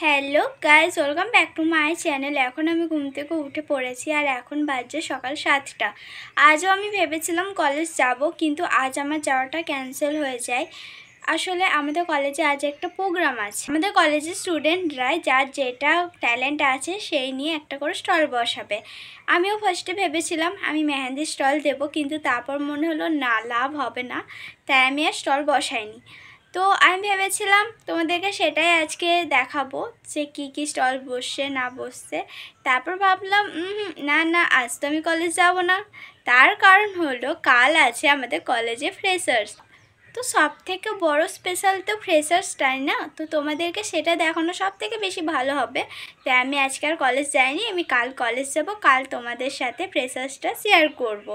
Hello guys, welcome back to my channel. এখন আমি ঘুম থেকে উঠে পড়েছি আর এখন বাজছে সকাল 7টা। আজও আমি ভেবেছিলাম কলেজ যাব, কিন্তু আজ আমার যাওয়াটা ক্যান্সেল হয়ে যায়। আসলে আমাদের কলেজে আজ একটা প্রোগ্রাম আছে। আমাদের কলেজের স্টুডেন্টরা যার যেটা ট্যালেন্ট আছে সেই নিয়ে একটা করে স্টল বসাবে। আমিও ফার্স্টে ভেবেছিলাম আমি মেহেন্দির স্টল দেবো, কিন্তু তারপর মনে হলো না, লাভ হবে না, তাই আমি আর স্টল বসাইনি। তো আমি ভেবেছিলাম তোমাদেরকে সেটাই আজকে দেখাবো যে কী কী স্টল বসছে না বসছে। তারপর ভাবলাম না না, আজ তো আমি কলেজ যাব না। তার কারণ হলো কাল আছে আমাদের কলেজে ফ্রেশার্স। তো সব থেকে বড় স্পেশাল তো ফ্রেশার্সটাই না, তো তোমাদেরকে সেটা দেখানো সব থেকে বেশি ভালো হবে। তাই আমি আজকে আর কলেজ যাইনি, আমি কাল কলেজ যাব, কাল তোমাদের সাথে ফ্রেশার্সটা শেয়ার করব।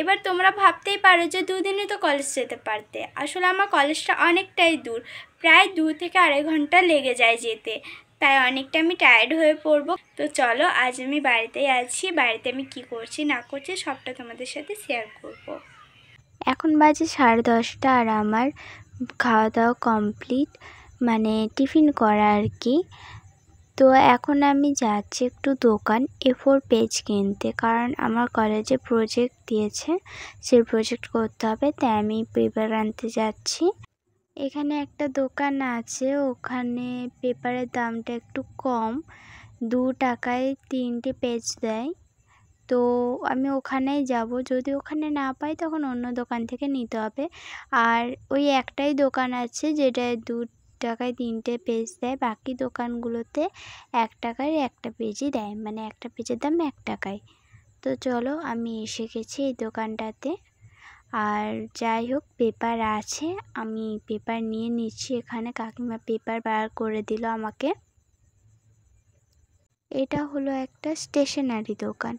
এবার তোমরা ভাবতেই পারো যে দুদিনই তো কলেজ যেতে পারতে। আসলে আমার কলেজটা অনেকটাই দূর, প্রায় 2 থেকে 2.5 ঘন্টা লেগে যায় যেতে, তাই অনেকটা আমি টায়ার্ড হয়ে পড়বো। তো চলো, আজ আমি বাড়িতেই আছি, বাড়িতে আমি কি করছি না করছি সবটা তোমাদের সাথে শেয়ার করব। এখন বাজে 10:30 আর আমার খাওয়া দাওয়া কমপ্লিট, মানে টিফিন করা আর কি। তো এখন আমি যাচ্ছি একটু দোকান A4 পেজ কিনতে, কারণ আমার কলেজে প্রজেক্ট দিয়েছে, সেই প্রজেক্ট করতে হবে, তাই আমি পেপার আনতে যাচ্ছি। এখানে একটা দোকান আছে, ওখানে পেপারের দামটা একটু কম, 2 টাকায় 3টে পেজ দেয়। তো আমি ওখানেই যাব, যদি ওখানে না পাই তখন অন্য দোকান থেকে নিতে হবে। আর ওই একটাই দোকান আছে যেটায় 2 টাকায় 3টে পেজ দেয়, বাকি দোকানগুলোতে 1 টাকায় একটা পেজই দেয়, মানে একটা পেজের দাম 1 টাকায়। তো চলো, আমি এসে গেছি এই দোকানটাতে। আর যাই হোক, পেপার আছে, আমি পেপার নিয়ে নিচ্ছি। এখানে কাকিমা পেপার বার করে দিল আমাকে। এটা হলো একটা স্টেশনারি দোকান,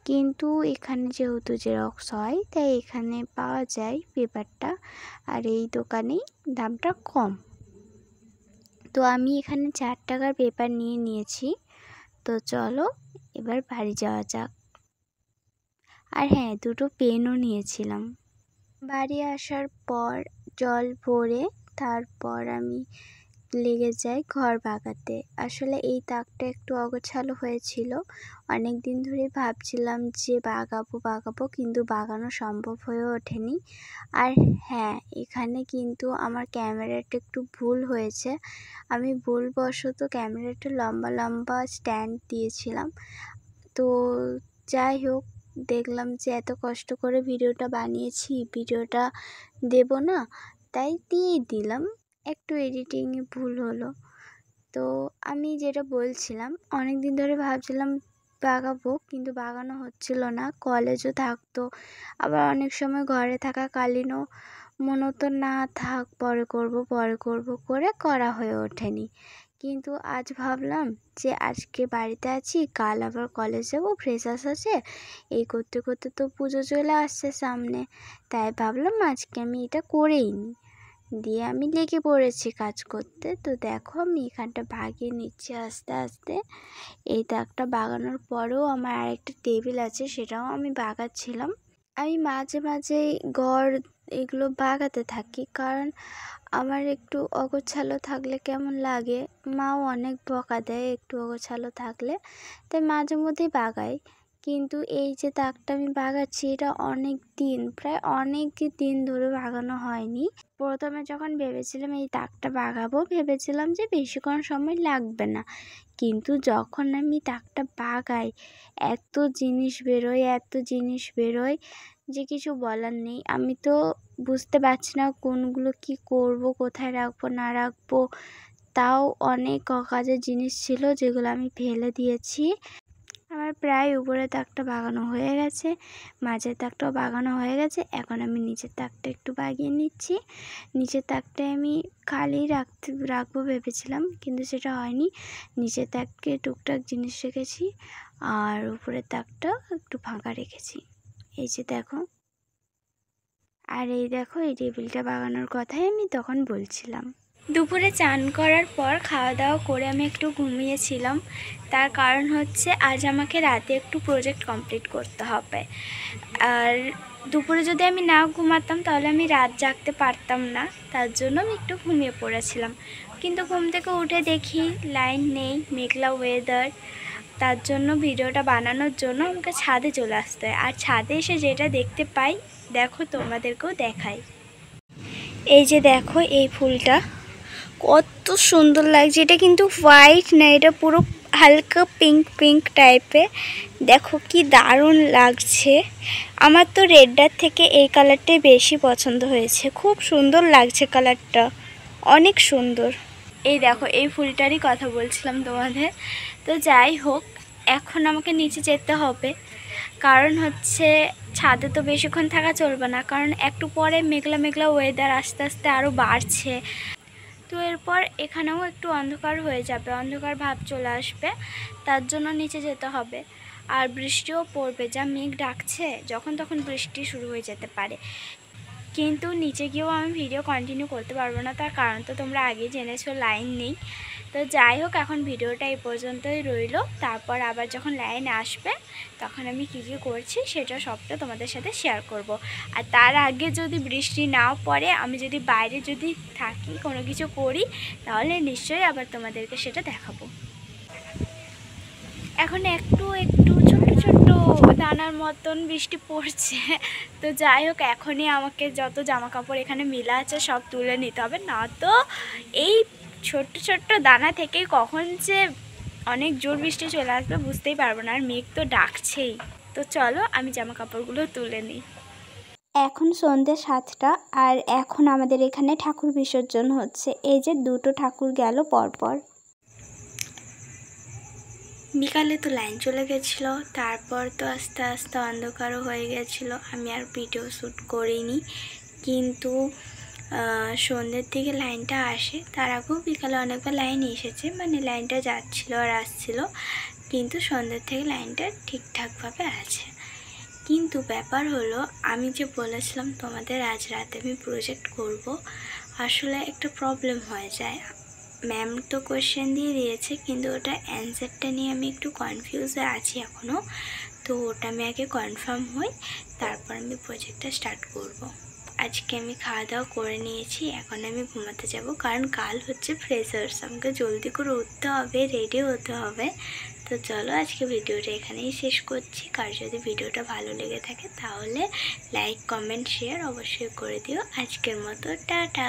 কিন্তু এখানে যেহেতু জেরক্স হয় তাই এখানে পাওয়া যায় পেপারটা, আর এই দোকানেই দামটা কম। তো আমি এখানে 4 টাকার পেপার নিয়ে নিয়েছি। তো চলো এবার বাড়ি যাওয়া যাক। আর হ্যাঁ, 2টো পেনও নিয়েছিলাম। বাড়ি আসার পর জল ভরে তারপর আমি লেগে যাই ঘর বাগাতে। আসলে এই তাকটা একটু অগোছালো হয়েছিল, অনেক দিন ধরে ভাবছিলাম যে বাগাবো, কিন্তু বাগানো সম্ভব হয়ে ওঠেনি। আর হ্যাঁ, এখানে কিন্তু আমার ক্যামেরাটা একটু ভুল হয়েছে, আমি ভুলবশত ক্যামেরাটা লম্বা লম্বা স্ট্যান্ড দিয়েছিলাম। তো যাই হোক, দেখলাম যে এত কষ্ট করে ভিডিওটা বানিয়েছি, ভিডিওটা দেব না, তাই দিয়েই দিলাম। একটু এডিটিংয়ে ভুল হলো। তো আমি যেটা বলছিলাম, অনেক দিন ধরে ভাবছিলাম বাগাবো, কিন্তু বাগানো হচ্ছিল না, কলেজও থাকতো, আবার অনেক সময় ঘরে থাকাকালীনও মনে হতো না থাক, পরে করব করে করা হয়ে ওঠেনি। কিন্তু আজ ভাবলাম যে আজকে বাড়িতে আছি, কাল আবার কলেজ যাবো, ফ্রেশার্স আছে, এই করতে করতে তো পুজো চলে আসছে সামনে, তাই ভাবলাম আজকে আমি এটা করেই নিই। দিয়ে আমি লেগে পড়েছি কাজ করতে। তো দেখো, আমি এখানটা বাগিয়ে নিচ্ছি আস্তে আস্তে। এই দাগটা বাগানোর পরেও আমার আরেকটা টেবিল আছে, সেটাও আমি বাগাচ্ছিলাম। আমি মাঝে মাঝে ঘর এগুলো বাগাতে থাকি, কারণ আমার একটু অগোছালো থাকলে কেমন লাগে, মাও অনেক বকা দেয় একটু অগোছালো থাকলে, তাই মাঝে মধ্যেই বাগাই। কিন্তু এই যে দাগটা আমি বাগাচ্ছি, এটা প্রায় অনেক দিন ধরে বাগানো হয়নি। প্রথমে যখন ভেবেছিলাম এই দাগটা বাগাবো, ভেবেছিলাম যে বেশিক্ষণ সময় লাগবে না, কিন্তু যখন আমি দাগটা বাগাই, এত জিনিস বেরোয় যে কিছু বলার নেই। আমি তো বুঝতে পারছি না কোনগুলো কি করব, কোথায় রাখবো না রাখবো। তাও অনেক অকাজের জিনিস ছিল যেগুলো আমি ফেলে দিয়েছি। আমার প্রায় উপরের তাকটা বাগানো হয়ে গেছে, মাঝের তাকটাও বাগানো হয়ে গেছে। এখন আমি নিচের তাকটা একটু বাগিয়ে নিচ্ছি। নিচের তাকটায় আমি খালি রাখবো ভেবেছিলাম, কিন্তু সেটা হয়নি। নিচের তাকে টুকটাক জিনিস রেখেছি, আর উপরের তাকটা একটু ফাঁকা রেখেছি। এই যে দেখো, আর এই দেখো, এই টেবিলটা বাগানোর কথাই আমি তখন বলছিলাম। দুপুরে চান করার পর খাওয়া দাওয়া করে আমি একটু ঘুমিয়েছিলাম। তার কারণ হচ্ছে আজ আমাকে রাতে একটু প্রজেক্ট কমপ্লিট করতে হবে। আর দুপুরে যদি আমি না ঘুমাতাম তাহলে আমি রাত জাগতে পারতাম না, তার জন্য আমি একটু ঘুমিয়ে পড়েছিলাম। কিন্তু ঘুম থেকে উঠে দেখি লাইন নেই, মেঘলা ওয়েদার, তার জন্য ভিডিওটা বানানোর জন্য আমাকে ছাদে চলে আসতে হয়। আর ছাদে এসে যেটা দেখতে পাই দেখো, তোমাদেরকেও দেখাই। এই যে দেখো, এই ফুলটা কত সুন্দর লাগছে। এটা কিন্তু হোয়াইট না, এটা পুরো হালকা পিঙ্ক পিঙ্ক টাইপের। দেখো কি দারুণ লাগছে। আমার তো রেডটার থেকে এই কালারটাই বেশি পছন্দ হয়েছে, খুব সুন্দর লাগছে কালারটা, অনেক সুন্দর। এই দেখো, এই ফুলটারই কথা বলছিলাম তোমাদের। তো যাই হোক, এখন আমাকে নিচে যেতে হবে, কারণ হচ্ছে ছাদে তো বেশিক্ষণ থাকা চলবে না, কারণ একটু পরে মেঘলা মেঘলা ওয়েদার আস্তে আস্তে আরও বাড়ছে। তো এরপর এখানেও একটু অন্ধকার হয়ে যাবে, অন্ধকার ভাব চলে আসবে, তার জন্য নিচে যেতে হবে। আর বৃষ্টিও পড়বে, যা মেঘ ডাকছে, যখন তখন বৃষ্টি শুরু হয়ে যেতে পারে। কিন্তু নিচে গিয়েও আমি ভিডিও কন্টিনিউ করতে পারবো না, তার কারণ তো তোমরা আগেই জেনেছো, লাইন নেই। তো যাই হোক, এখন ভিডিওটা এই পর্যন্তই রইলো। তারপর আবার যখন লাইন আসবে তখন আমি কী কী করছি সেটা সবটা তোমাদের সাথে শেয়ার করব। আর তার আগে যদি বৃষ্টি নাও পড়ে, আমি যদি বাইরে যদি থাকি, কোনো কিছু করি, তাহলে নিশ্চয়ই আবার তোমাদেরকে সেটা দেখাবো। এখন একটু একটু ছোট্ট ছোট্ট দানার মতন বৃষ্টি পড়ছে। তো যাই হোক, এখনই আমাকে যত জামা কাপড় এখানে মেলা আছে সব তুলে নিতে হবে, না তো এই ছোট্ট ছোট্ট দানা থেকেই কখন যে অনেক জোর বৃষ্টি চলে আসবে বুঝতেই পারবো না। আর মেঘ তো ডাকছেই। তো চলো আমি জামা কাপড়গুলো তুলে নিই। এখন সন্ধ্যে 7টা, আর এখন আমাদের এখানে ঠাকুর বিসর্জন হচ্ছে। এই যে দুটো ঠাকুর গেল পরপর। বিকালে তো লাইন চলে গেছিলো, তারপর তো আস্তে আস্তে অন্ধকারও হয়ে গেছিলো, আমি আর ভিডিও শ্যুট করিনি। কিন্তু সন্ধ্যের দিকে লাইনটা আসে, তার আগেও বিকালে অনেকবার লাইন এসেছে, মানে লাইনটা যাচ্ছিলো আর আসছিলো, কিন্তু সন্ধ্যের থেকে লাইনটা ঠিকঠাকভাবে আছে। কিন্তু ব্যাপার হলো, আমি যে বলেছিলাম তোমাদের আজ রাতে আমি প্রজেক্ট করব, আসলে একটা প্রবলেম হয়ে যায়। ম্যাম তো কোয়েশ্চেন দিয়ে দিয়েছে, কিন্তু ওটা অ্যান্সারটা নিয়ে আমি একটু কনফিউজে আছি এখনও। তো ওটা আমি আগে কনফার্ম হই, তারপর আমি প্রজেক্টটা স্টার্ট করব। আজকে আমি খাওয়া দাওয়া করে নিয়েছি, এখন আমি ঘুমাতে যাব, কারণ কাল হচ্ছে ফ্রেশার্স, আমাকে জলদি করে উঠতে হবে, রেডি হতে হবে। তো চলো আজকে ভিডিওটা এখানেই শেষ করছি। কার যদি ভিডিওটা ভালো লেগে থাকে তাহলে লাইক কমেন্ট শেয়ার অবশ্যই করে দিও। আজকের মতো টাটা।